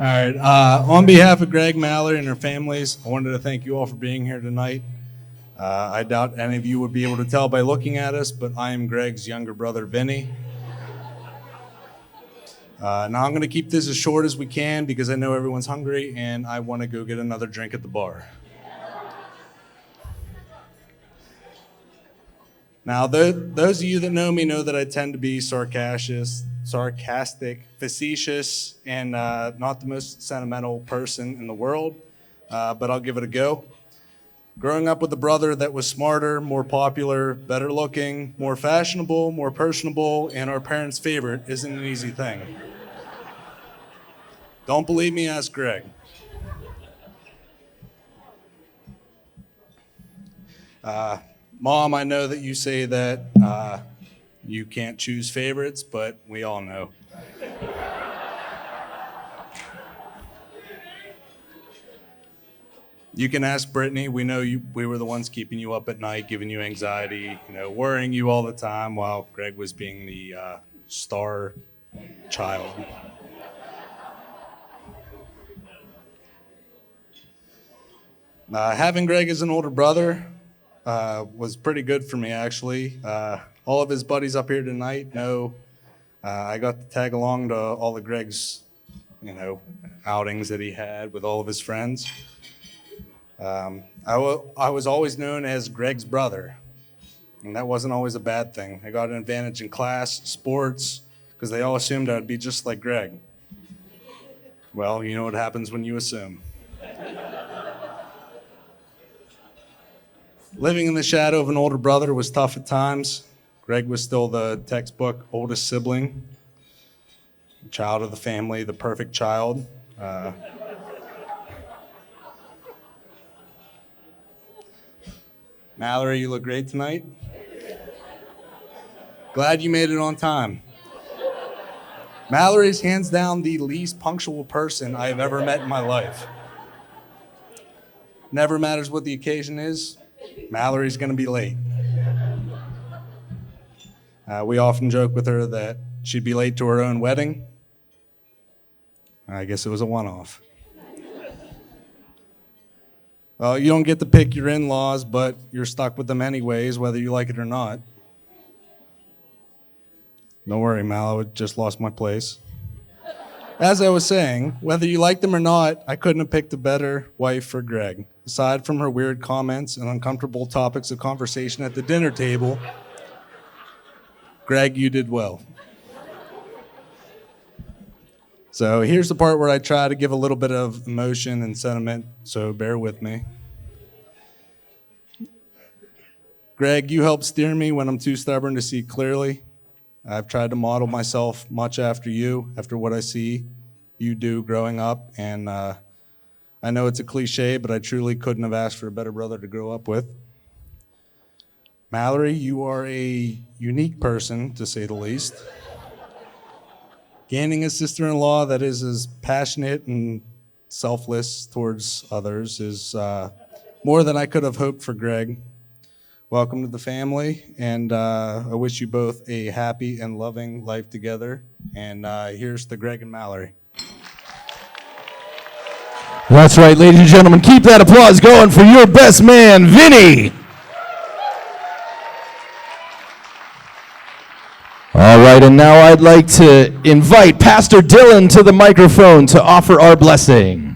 All right. On behalf of Greg, Mallory, and their families, I wanted to thank you all for being here tonight. I doubt any of you would be able to tell by looking at us, but I am Greg's younger brother, Vinny. Now I'm going to keep this as short as we can because I know everyone's hungry and I want to go get another drink at the bar. Now, those of you that know me know that I tend to be sarcastic, facetious, and not the most sentimental person in the world, but I'll give it a go. Growing up with a brother that was smarter, more popular, better looking, more fashionable, more personable, and our parents' favorite isn't an easy thing. Don't believe me? Ask Greg. Mom, I know that you say that you can't choose favorites, but we all know. You can ask Brittany. We know we were the ones keeping you up at night, giving you anxiety, worrying you all the time while Greg was being the star child. Having Greg as an older brother was pretty good for me, actually. All of his buddies up here tonight know I got to tag along to all of Greg's, outings that he had with all of his friends. I was always known as Greg's brother, and that wasn't always a bad thing. I got an advantage in class, sports, because they all assumed I'd be just like Greg. Well, you know what happens when you assume. Living in the shadow of an older brother was tough at times. Greg was still the textbook oldest sibling, child of the family, the perfect child. Mallory, you look great tonight. Glad you made it on time. Mallory's hands down the least punctual person I have ever met in my life. Never matters what the occasion is, Mallory's going to be late. We often joke with her that she'd be late to her own wedding. I guess it was a one-off. Well, you don't get to pick your in-laws, but you're stuck with them anyways, whether you like it or not. Don't worry, Mal, I just lost my place. As I was saying, whether you like them or not, I couldn't have picked a better wife for Greg. Aside from her weird comments and uncomfortable topics of conversation at the dinner table, Greg, you did well. So here's the part where I try to give a little bit of emotion and sentiment, so bear with me. Greg, you help steer me when I'm too stubborn to see clearly. I've tried to model myself much after you, after what I see you do growing up, and I know it's a cliche, but I truly couldn't have asked for a better brother to grow up with. Mallory, you are a unique person, to say the least. Gaining a sister-in-law that is as passionate and selfless towards others is more than I could have hoped for Greg. Welcome to the family, and I wish you both a happy and loving life together. And here's to Greg and Mallory. That's right, ladies and gentlemen. Keep that applause going for your best man, Vinny. All right, and now I'd like to invite Pastor Dylan to the microphone to offer our blessing.